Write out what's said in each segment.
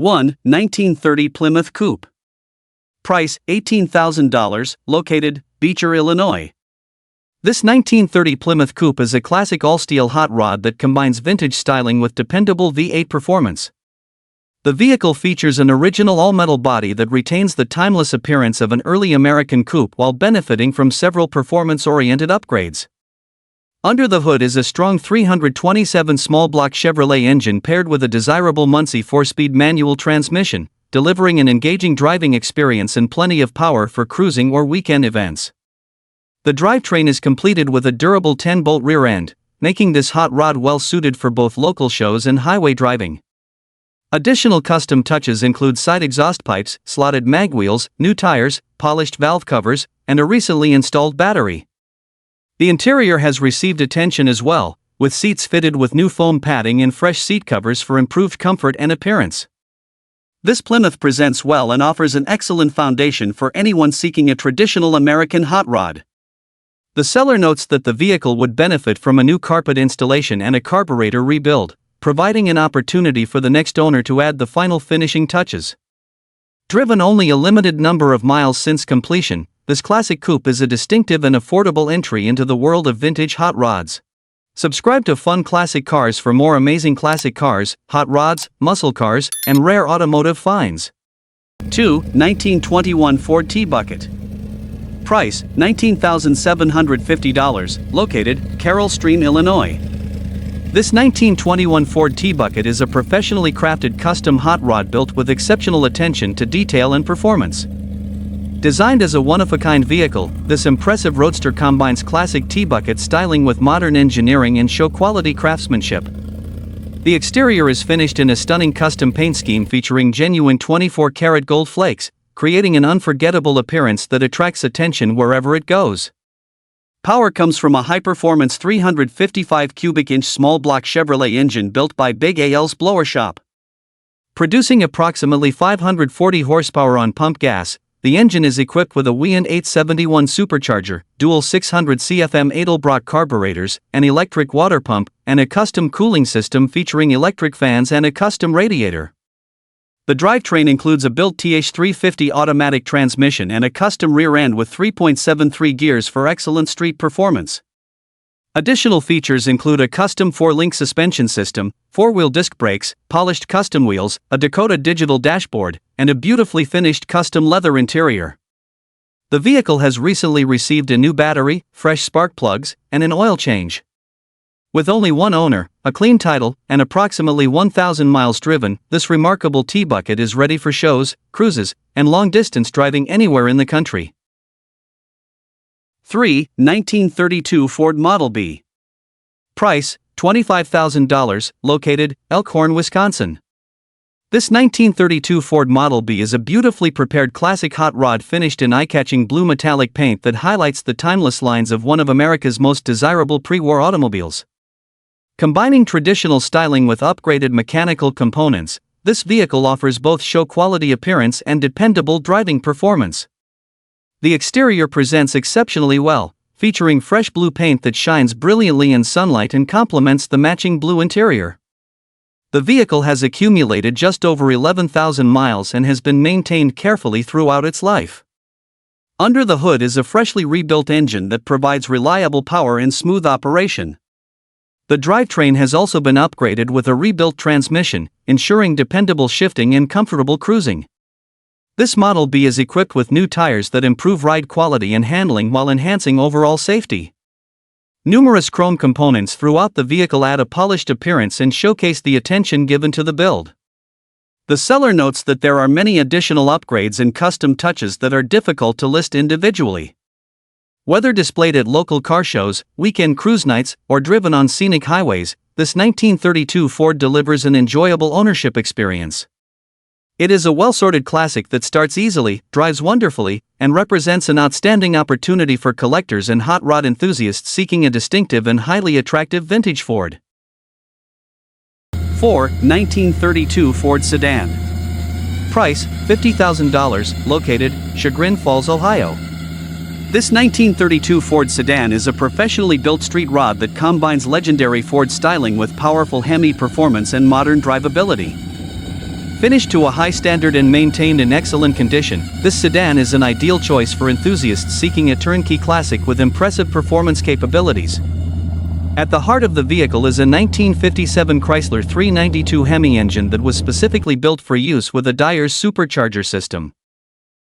1. 1930 Plymouth Coupe. Price $18,000, located, Beecher, Illinois. This 1930 Plymouth Coupe is a classic all-steel hot rod that combines vintage styling with dependable V8 performance. The vehicle features an original all-metal body that retains the timeless appearance of an early American coupe while benefiting from several performance-oriented upgrades. Under the hood is a strong 327 small-block Chevrolet engine paired with a desirable Muncie 4-speed manual transmission, delivering an engaging driving experience and plenty of power for cruising or weekend events. The drivetrain is completed with a durable 10-bolt rear end, making this hot rod well-suited for both local shows and highway driving. Additional custom touches include side exhaust pipes, slotted mag wheels, new tires, polished valve covers, and a recently installed battery. The interior has received attention as well, with seats fitted with new foam padding and fresh seat covers for improved comfort and appearance. This Plymouth presents well and offers an excellent foundation for anyone seeking a traditional American hot rod. The seller notes that the vehicle would benefit from a new carpet installation and a carburetor rebuild, providing an opportunity for the next owner to add the final finishing touches. Driven only a limited number of miles since completion, this classic coupe is a distinctive and affordable entry into the world of vintage hot rods. Subscribe to Fun Classic Cars for more amazing classic cars, hot rods, muscle cars, and rare automotive finds. 2. 1921 Ford T-Bucket. Price $19,750, located, Carroll Stream, Illinois. This 1921 Ford T-Bucket is a professionally crafted custom hot rod built with exceptional attention to detail and performance. Designed as a one-of-a-kind vehicle, this impressive roadster combines classic T-Bucket styling with modern engineering and show-quality craftsmanship. The exterior is finished in a stunning custom paint scheme featuring genuine 24-karat gold flakes, creating an unforgettable appearance that attracts attention wherever it goes. Power comes from a high-performance 355 cubic inch small-block Chevrolet engine built by Big AL's blower shop. Producing approximately 540 horsepower on pump gas, the engine is equipped with a Wind 871 supercharger, dual 600 CFM Edelbrock carburetors, an electric water pump, and a custom cooling system featuring electric fans and a custom radiator. The drivetrain includes a built TH350 automatic transmission and a custom rear end with 3.73 gears for excellent street performance. Additional features include a custom 4-link suspension system, 4-wheel disc brakes, polished custom wheels, a Dakota digital dashboard, and a beautifully finished custom leather interior. The vehicle has recently received a new battery, fresh spark plugs, and an oil change. With only one owner, a clean title, and approximately 1,000 miles driven, this remarkable T-Bucket is ready for shows, cruises, and long-distance driving anywhere in the country. 3. 1932 Ford Model B. Price $25,000, located, Elkhorn, Wisconsin. This 1932 Ford Model B is a beautifully prepared classic hot rod finished in eye-catching blue metallic paint that highlights the timeless lines of one of America's most desirable pre-war automobiles. Combining traditional styling with upgraded mechanical components, this vehicle offers both show-quality appearance and dependable driving performance. The exterior presents exceptionally well, featuring fresh blue paint that shines brilliantly in sunlight and complements the matching blue interior. The vehicle has accumulated just over 11,000 miles and has been maintained carefully throughout its life. Under the hood is a freshly rebuilt engine that provides reliable power and smooth operation. The drivetrain has also been upgraded with a rebuilt transmission, ensuring dependable shifting and comfortable cruising. This Model B is equipped with new tires that improve ride quality and handling while enhancing overall safety. Numerous chrome components throughout the vehicle add a polished appearance and showcase the attention given to the build. The seller notes that there are many additional upgrades and custom touches that are difficult to list individually. Whether displayed at local car shows, weekend cruise nights, or driven on scenic highways, this 1932 Ford delivers an enjoyable ownership experience. It is a well-sorted classic that starts easily, drives wonderfully, and represents an outstanding opportunity for collectors and hot rod enthusiasts seeking a distinctive and highly attractive vintage Ford. 4. 1932 Ford Sedan. Price $50,000, located, Chagrin Falls, Ohio. This 1932 Ford sedan is a professionally built street rod that combines legendary Ford styling with powerful Hemi performance and modern drivability. Finished to a high standard and maintained in excellent condition, this sedan is an ideal choice for enthusiasts seeking a turnkey classic with impressive performance capabilities. At the heart of the vehicle is a 1957 Chrysler 392 Hemi engine that was specifically built for use with a Dyer's supercharger system.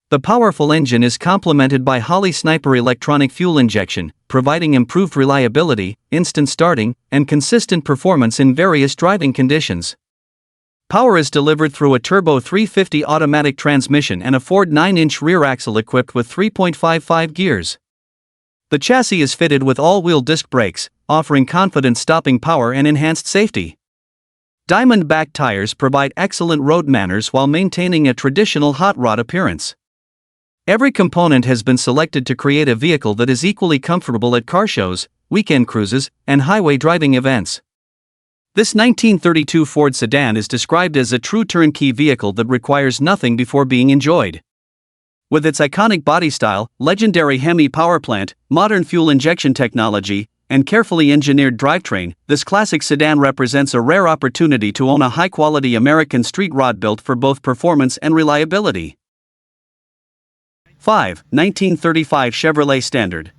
The powerful engine is complemented by Holley Sniper electronic fuel injection, providing improved reliability, instant starting, and consistent performance in various driving conditions. Power is delivered through a turbo 350 automatic transmission and a Ford 9-inch rear axle equipped with 3.55 gears. The chassis is fitted with all-wheel disc brakes, offering confident stopping power and enhanced safety. Diamond back tires provide excellent road manners while maintaining a traditional hot rod appearance. Every component has been selected to create a vehicle that is equally comfortable at car shows, weekend cruises, and highway driving events. This 1932 Ford sedan is described as a true turnkey vehicle that requires nothing before being enjoyed. With its iconic body style, legendary Hemi power plant, modern fuel injection technology, and carefully engineered drivetrain, this classic sedan represents a rare opportunity to own a high-quality American street rod built for both performance and reliability. 5. 1935 Chevrolet Standard.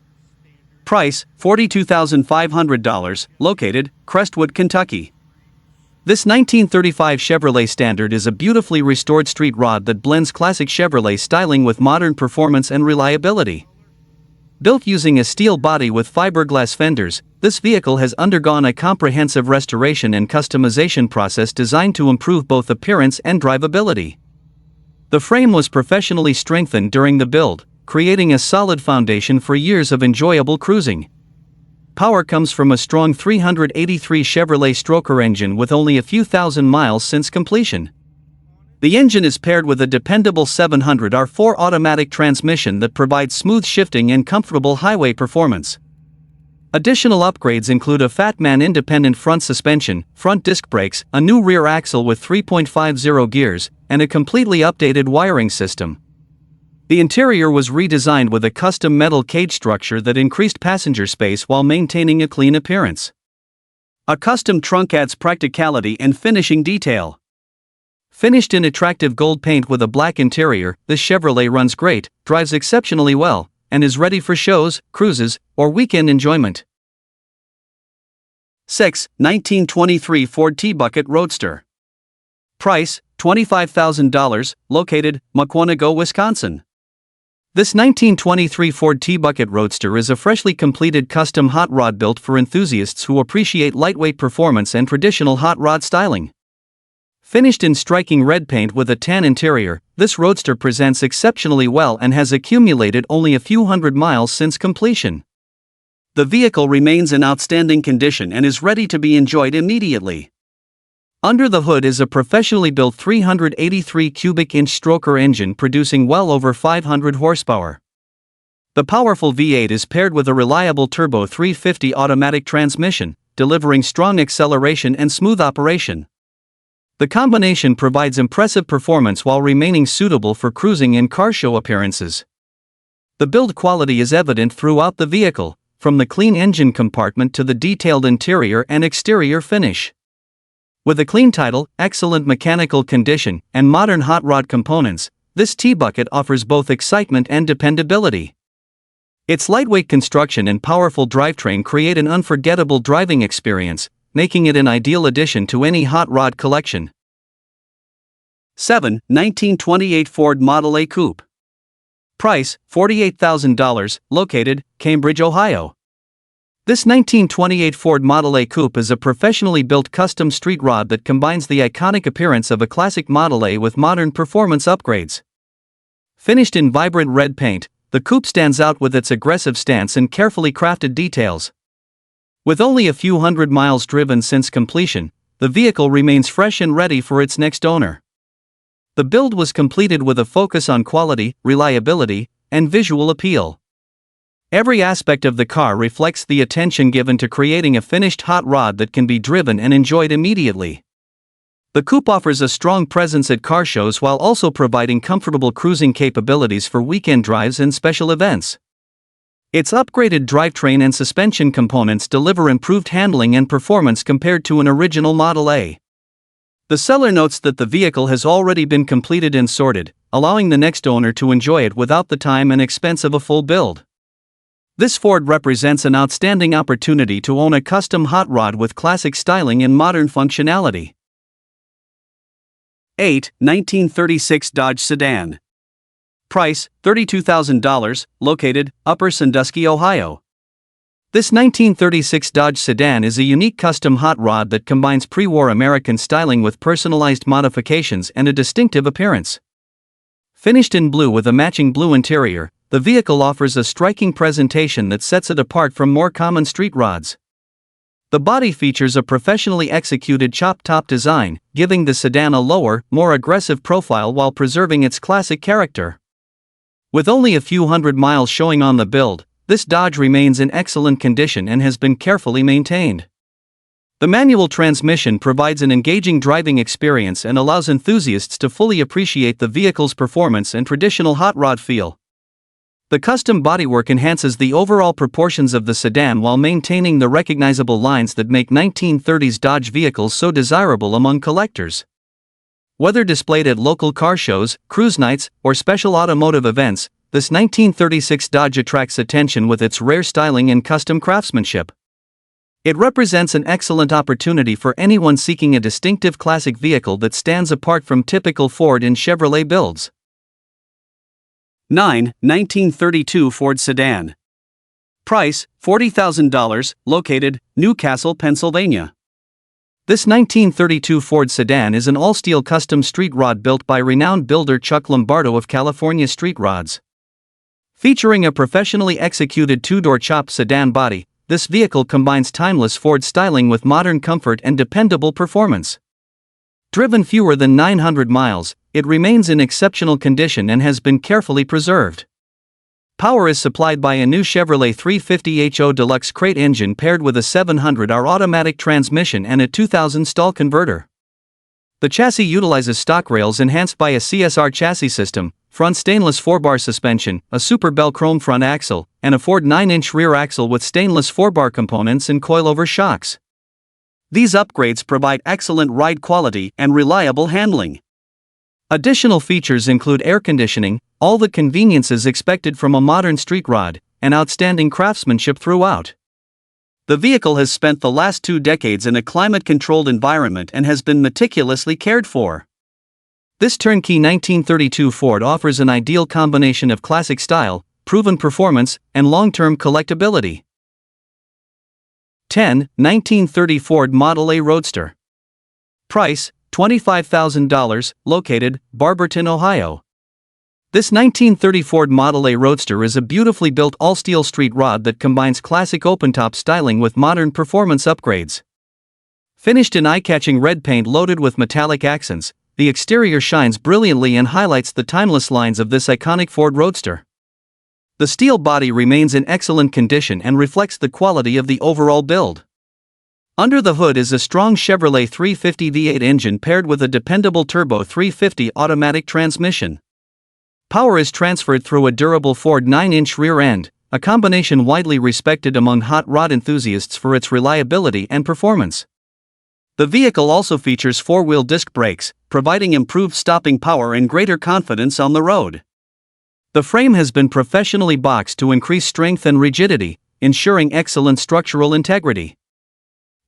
Price, $42,500, located, Crestwood, Kentucky. This 1935 Chevrolet Standard is a beautifully restored street rod that blends classic Chevrolet styling with modern performance and reliability. Built using a steel body with fiberglass fenders, this vehicle has undergone a comprehensive restoration and customization process designed to improve both appearance and drivability. The frame was professionally strengthened during the build, creating a solid foundation for years of enjoyable cruising. Power comes from a strong 383 Chevrolet stroker engine with only a few thousand miles since completion. The engine is paired with a dependable 700R4 automatic transmission that provides smooth shifting and comfortable highway performance. Additional upgrades include a Fatman independent front suspension, front disc brakes, a new rear axle with 3.50 gears, and a completely updated wiring system. The interior was redesigned with a custom metal cage structure that increased passenger space while maintaining a clean appearance. A custom trunk adds practicality and finishing detail. Finished in attractive gold paint with a black interior, this Chevrolet runs great, drives exceptionally well, and is ready for shows, cruises, or weekend enjoyment. 6. 1923 Ford T-Bucket Roadster. Price, $25,000, located, Mukwonago, Wisconsin. This 1923 Ford T-Bucket Roadster is a freshly completed custom hot rod built for enthusiasts who appreciate lightweight performance and traditional hot rod styling. Finished in striking red paint with a tan interior, this roadster presents exceptionally well and has accumulated only a few hundred miles since completion. The vehicle remains in outstanding condition and is ready to be enjoyed immediately. Under the hood is a professionally built 383 cubic inch stroker engine producing well over 500 horsepower. The powerful V8 is paired with a reliable turbo 350 automatic transmission, delivering strong acceleration and smooth operation. The combination provides impressive performance while remaining suitable for cruising and car show appearances. The build quality is evident throughout the vehicle, from the clean engine compartment to the detailed interior and exterior finish. With a clean title, excellent mechanical condition, and modern hot rod components, this T-Bucket offers both excitement and dependability. Its lightweight construction and powerful drivetrain create an unforgettable driving experience, making it an ideal addition to any hot rod collection. 7. 1928 Ford Model A Coupe. Price, $48,000, located, Cambridge, Ohio. This 1928 Ford Model A Coupe is a professionally built custom street rod that combines the iconic appearance of a classic Model A with modern performance upgrades. Finished in vibrant red paint, the coupe stands out with its aggressive stance and carefully crafted details. With only a few hundred miles driven since completion, the vehicle remains fresh and ready for its next owner. The build was completed with a focus on quality, reliability, and visual appeal. Every aspect of the car reflects the attention given to creating a finished hot rod that can be driven and enjoyed immediately. The coupe offers a strong presence at car shows while also providing comfortable cruising capabilities for weekend drives and special events. Its upgraded drivetrain and suspension components deliver improved handling and performance compared to an original Model A. The seller notes that the vehicle has already been completed and sorted, allowing the next owner to enjoy it without the time and expense of a full build. This Ford represents an outstanding opportunity to own a custom hot rod with classic styling and modern functionality. 8. 1936 Dodge Sedan. Price, $32,000, located, Upper Sandusky, Ohio. This 1936 Dodge sedan is a unique custom hot rod that combines pre-war American styling with personalized modifications and a distinctive appearance. Finished in blue with a matching blue interior, the vehicle offers a striking presentation that sets it apart from more common street rods. The body features a professionally executed chop-top design, giving the sedan a lower, more aggressive profile while preserving its classic character. With only a few hundred miles showing on the build, this Dodge remains in excellent condition and has been carefully maintained. The manual transmission provides an engaging driving experience and allows enthusiasts to fully appreciate the vehicle's performance and traditional hot rod feel. The custom bodywork enhances the overall proportions of the sedan while maintaining the recognizable lines that make 1930s Dodge vehicles so desirable among collectors. Whether displayed at local car shows, cruise nights, or special automotive events, this 1936 Dodge attracts attention with its rare styling and custom craftsmanship. It represents an excellent opportunity for anyone seeking a distinctive classic vehicle that stands apart from typical Ford and Chevrolet builds. 9. 1932 Ford Sedan. Price, $40,000, located, Newcastle, Pennsylvania. This 1932 Ford sedan is an all-steel custom street rod built by renowned builder Chuck Lombardo of California Street Rods. Featuring a professionally executed two-door chop sedan body, this vehicle combines timeless Ford styling with modern comfort and dependable performance. Driven fewer than 900 miles, it remains in exceptional condition and has been carefully preserved. Power is supplied by a new Chevrolet 350ho Deluxe crate engine paired with a 700R automatic transmission and a 2000 stall converter. The chassis utilizes stock rails enhanced by a CSR chassis system, front stainless 4-bar suspension, a Super Bell chrome front axle, and a Ford 9-inch rear axle with stainless 4-bar components and coilover shocks. These upgrades provide excellent ride quality and reliable handling. Additional features include air conditioning, all the conveniences expected from a modern street rod, and outstanding craftsmanship throughout. The vehicle has spent the last 2 decades in a climate-controlled environment and has been meticulously cared for. This turnkey 1932 Ford offers an ideal combination of classic style, proven performance, and long-term collectability. 10. 1930 Ford Model A Roadster. Price, $25,000, located, Barberton, Ohio. This 1930 Ford Model A Roadster is a beautifully built all-steel street rod that combines classic open-top styling with modern performance upgrades. Finished in eye-catching red paint loaded with metallic accents, the exterior shines brilliantly and highlights the timeless lines of this iconic Ford Roadster. The steel body remains in excellent condition and reflects the quality of the overall build. Under the hood is a strong Chevrolet 350 V8 engine paired with a dependable turbo 350 automatic transmission. Power is transferred through a durable Ford 9-inch rear end, a combination widely respected among hot rod enthusiasts for its reliability and performance. The vehicle also features 4-wheel disc brakes, providing improved stopping power and greater confidence on the road. The frame has been professionally boxed to increase strength and rigidity, ensuring excellent structural integrity.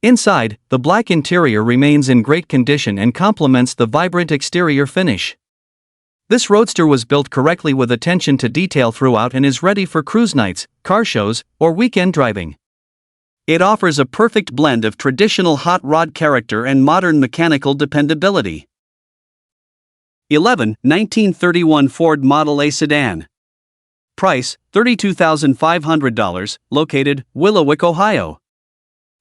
Inside, the black interior remains in great condition and complements the vibrant exterior finish. This Roadster was built correctly with attention to detail throughout and is ready for cruise nights, car shows, or weekend driving. It offers a perfect blend of traditional hot rod character and modern mechanical dependability. 11. 1931 Ford Model A Sedan. Price, $32,500, located, Willowick, Ohio.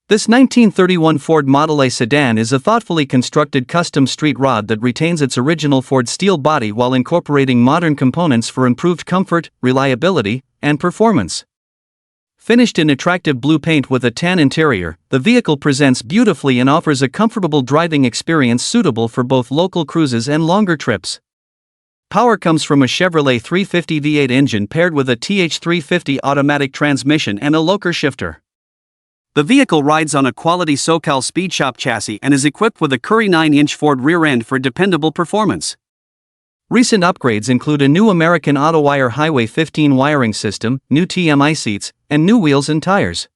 This 1931 Ford Model A sedan is a thoughtfully constructed custom street rod that retains its original Ford steel body while incorporating modern components for improved comfort, reliability, and performance. Finished in attractive blue paint with a tan interior, the vehicle presents beautifully and offers a comfortable driving experience suitable for both local cruises and longer trips. Power comes from a Chevrolet 350 V8 engine paired with a TH350 automatic transmission and a locker shifter. The vehicle rides on a quality SoCal Speed Shop chassis and is equipped with a Curry 9-inch Ford rear end for dependable performance. Recent upgrades include a new American AutoWire Highway 15 wiring system, new TMI seats, and new wheels and tires.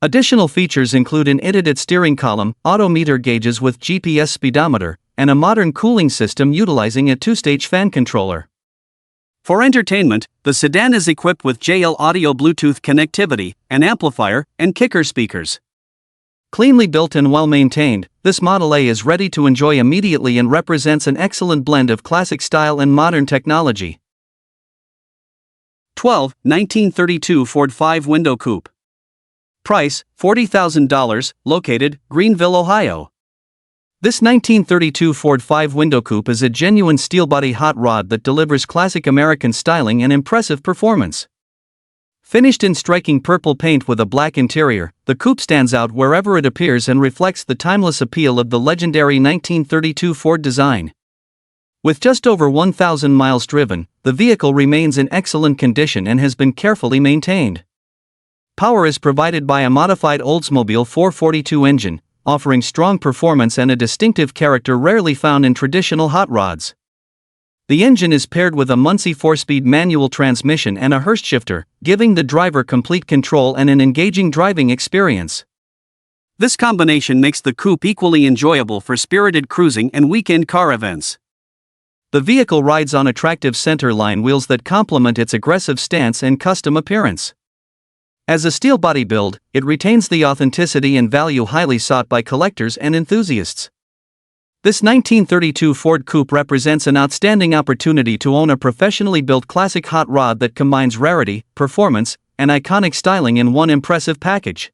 Additional features include an edited steering column, autometer gauges with GPS speedometer, and a modern cooling system utilizing a 2-stage fan controller. For entertainment, the sedan is equipped with JL Audio Bluetooth connectivity, an amplifier, and kicker speakers. Cleanly built and well-maintained, this Model A is ready to enjoy immediately and represents an excellent blend of classic style and modern technology. 12. 1932 Ford 5-Window Coupe. Price, $40,000, located, Greenville, Ohio. This 1932 Ford 5-Window Coupe is a genuine steel-body hot rod that delivers classic American styling and impressive performance. Finished in striking purple paint with a black interior, the coupe stands out wherever it appears and reflects the timeless appeal of the legendary 1932 Ford design. With just over 1,000 miles driven, the vehicle remains in excellent condition and has been carefully maintained. Power is provided by a modified Oldsmobile 442 engine, offering strong performance and a distinctive character rarely found in traditional hot rods. The engine is paired with a Muncie 4-speed manual transmission and a Hurst shifter, giving the driver complete control and an engaging driving experience. This combination makes the coupe equally enjoyable for spirited cruising and weekend car events. The vehicle rides on attractive center-line wheels that complement its aggressive stance and custom appearance. As a steel body build, it retains the authenticity and value highly sought by collectors and enthusiasts. This 1932 Ford Coupe represents an outstanding opportunity to own a professionally built classic hot rod that combines rarity, performance, and iconic styling in one impressive package.